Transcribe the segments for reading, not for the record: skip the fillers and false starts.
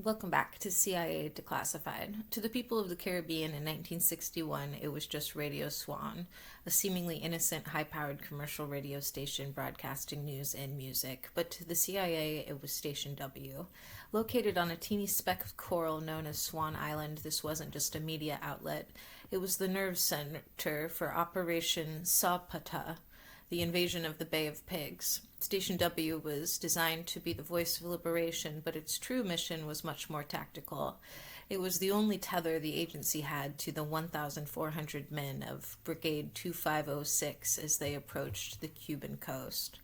Welcome back to CIA Declassified. To the people of the Caribbean in 1961, it was just Radio Swan, a seemingly innocent, high-powered commercial radio station broadcasting news and music. But to the CIA, it was Station W. Located on a teeny speck of coral known as Swan Island, this wasn't just a media outlet. It was the nerve center for Operation Sapata, the invasion of the Bay of Pigs. Station W was designed to be the voice of liberation, but its true mission was much more tactical. It was the only tether the agency had to the 1,400 men of Brigade 2506 as they approached the Cuban coast.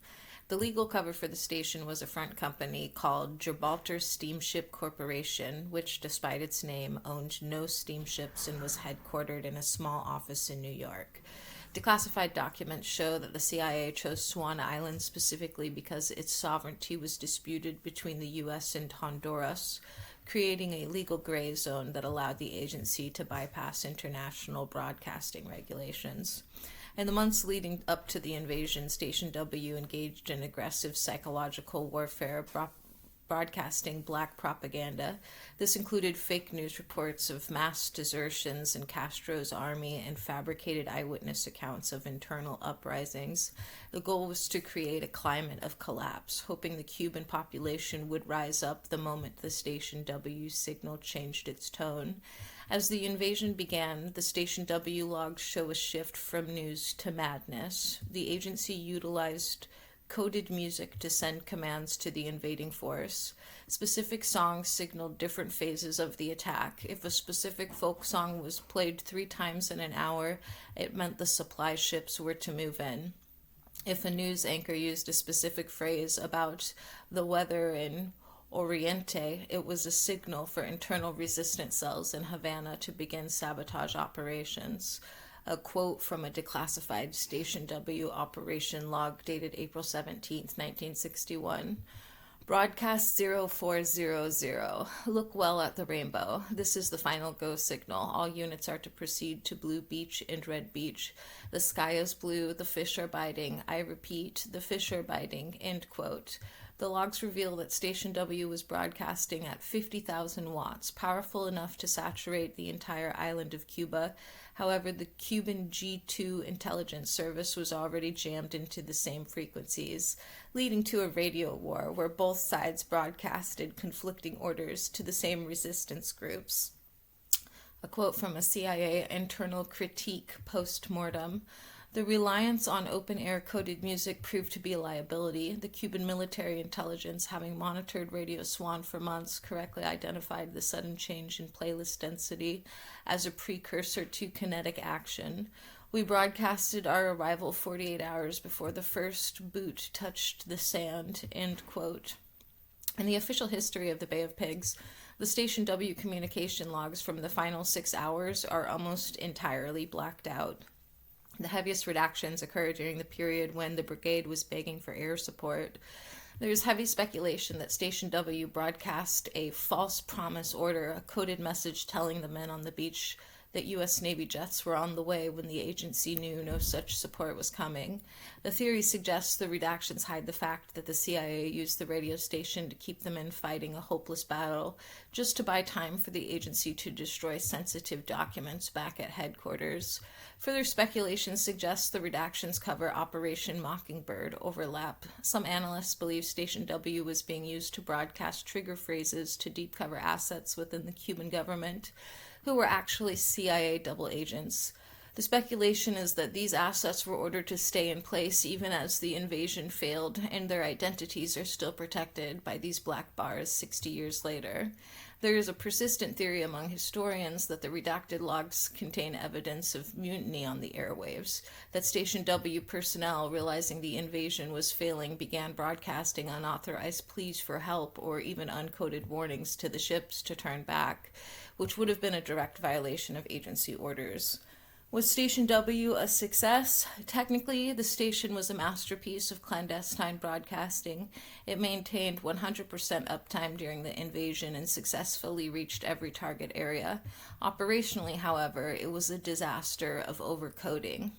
The legal cover for the station was a front company called Gibraltar Steamship Corporation, which, despite its name, owned no steamships and was headquartered in a small office in New York. Declassified documents show that the CIA chose Swan Island specifically because its sovereignty was disputed between the U.S. and Honduras, creating a legal gray zone that allowed the agency to bypass international broadcasting regulations. In the months leading up to the invasion, Station W engaged in aggressive psychological warfare, broadcasting black propaganda. This included fake news reports of mass desertions in Castro's army and fabricated eyewitness accounts of internal uprisings. The goal was to create a climate of collapse, hoping the Cuban population would rise up the moment the Station W signal changed its tone. As the invasion began, the Station W logs show a shift from news to madness. The agency utilized coded music to send commands to the invading force. Specific songs signaled different phases of the attack. If a specific folk song was played 3 times in an hour, it meant the supply ships were to move in. If a news anchor used a specific phrase about the weather in Oriente, it was a signal for internal resistance cells in Havana to begin sabotage operations. A quote from a declassified Station W operation log dated April 17, 1961. Broadcast 0400. Look well at the rainbow. This is the final go signal. All units are to proceed to Blue Beach and Red Beach. The sky is blue. The fish are biting. I repeat, the fish are biting. End quote. The logs reveal that Station W was broadcasting at 50,000 watts, powerful enough to saturate the entire island of Cuba. However, the Cuban G2 intelligence service was already jammed into the same frequencies, leading to a radio war where both sides broadcasted conflicting orders to the same resistance groups. A quote from a CIA internal critique post-mortem. The reliance on open-air coded music proved to be a liability. The Cuban military intelligence, having monitored Radio Swan for months, correctly identified the sudden change in playlist density as a precursor to kinetic action. We broadcasted our arrival 48 hours before the first boot touched the sand, end quote. In the official history of the Bay of Pigs, the Station W communication logs from the final 6 hours are almost entirely blacked out. The heaviest redactions occurred during the period when the brigade was begging for air support. There is heavy speculation that Station W broadcast a false promise order, a coded message telling the men on the beach that U.S. Navy jets were on the way when the agency knew no such support was coming. The theory suggests the redactions hide the fact that the CIA used the radio station to keep the men fighting a hopeless battle, just to buy time for the agency to destroy sensitive documents back at headquarters. Further speculation suggests the redactions cover Operation Mockingbird overlap. Some analysts believe Station W was being used to broadcast trigger phrases to deep cover assets within the Cuban government, who were actually CIA double agents. The speculation is that these assets were ordered to stay in place even as the invasion failed, and their identities are still protected by these black bars 60 years later. There is a persistent theory among historians that the redacted logs contain evidence of mutiny on the airwaves, that Station W personnel, realizing the invasion was failing, began broadcasting unauthorized pleas for help or even uncoded warnings to the ships to turn back, which would have been a direct violation of agency orders. Was Station W a success? Technically, the station was a masterpiece of clandestine broadcasting. It maintained 100% uptime during the invasion and successfully reached every target area. Operationally, however, it was a disaster of overcoding.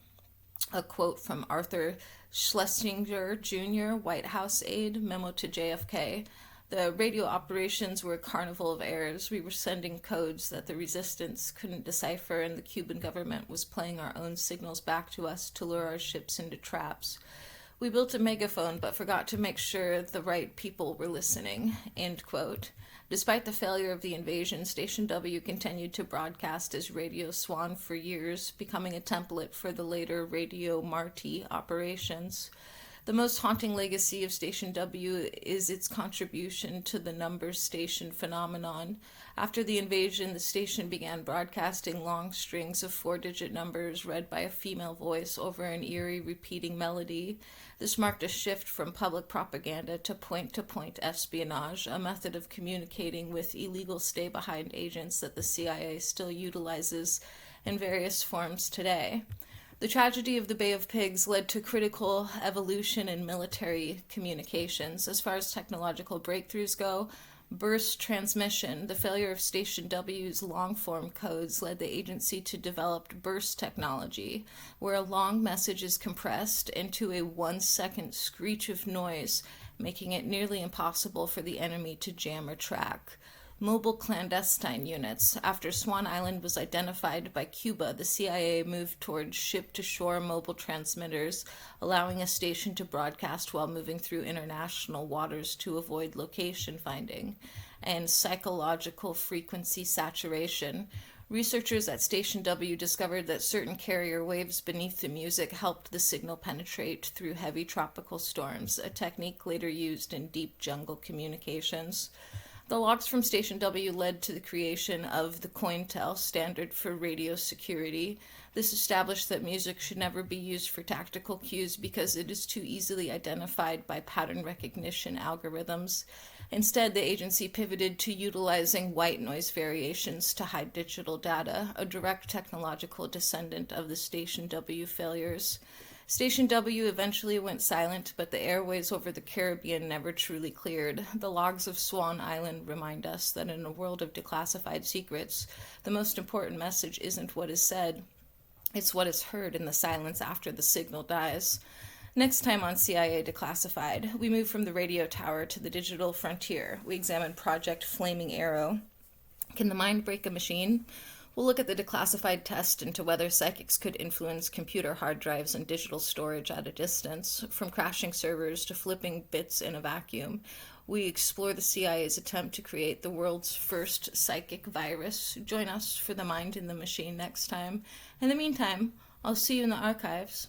A quote from Arthur Schlesinger Jr., White House aide, memo to JFK. The radio operations were a carnival of errors. We were sending codes that the resistance couldn't decipher, and the Cuban government was playing our own signals back to us to lure our ships into traps. We built a megaphone but forgot to make sure the right people were listening. End quote. Despite the failure of the invasion, Station W continued to broadcast as Radio Swan for years, becoming a template for the later Radio Marty operations. The most haunting legacy of Station W is its contribution to the numbers station phenomenon. After the invasion, the station began broadcasting long strings of 4-digit numbers read by a female voice over an eerie repeating melody. This marked a shift from public propaganda to point-to-point espionage, a method of communicating with illegal stay-behind agents that the CIA still utilizes in various forms today. The tragedy of the Bay of Pigs led to critical evolution in military communications. As far as technological breakthroughs go, burst transmission, the failure of Station W's long-form codes, led the agency to develop burst technology, where a long message is compressed into a 1-second screech of noise, making it nearly impossible for the enemy to jam or track. Mobile clandestine units. After Swan Island was identified by Cuba, the CIA moved towards ship-to-shore mobile transmitters, allowing a station to broadcast while moving through international waters to avoid location finding. And psychological frequency saturation. Researchers at Station W discovered that certain carrier waves beneath the music helped the signal penetrate through heavy tropical storms, a technique later used in deep jungle communications. The logs from Station W led to the creation of the COINTEL standard for radio security. This established that music should never be used for tactical cues because it is too easily identified by pattern recognition algorithms. Instead, the agency pivoted to utilizing white noise variations to hide digital data, a direct technological descendant of the Station W failures. Station W eventually went silent, but the airways over the Caribbean never truly cleared. The logs of Swan Island remind us that in a world of declassified secrets, the most important message isn't what is said, it's what is heard in the silence after the signal dies. Next time on CIA Declassified, we move from the radio tower to the digital frontier. We examine Project Flaming Arrow. Can the mind break a machine? We'll look at the declassified test into whether psychics could influence computer hard drives and digital storage at a distance, from crashing servers to flipping bits in a vacuum. We explore the CIA's attempt to create the world's first psychic virus. Join us for The Mind in the Machine next time. In the meantime, I'll see you in the archives.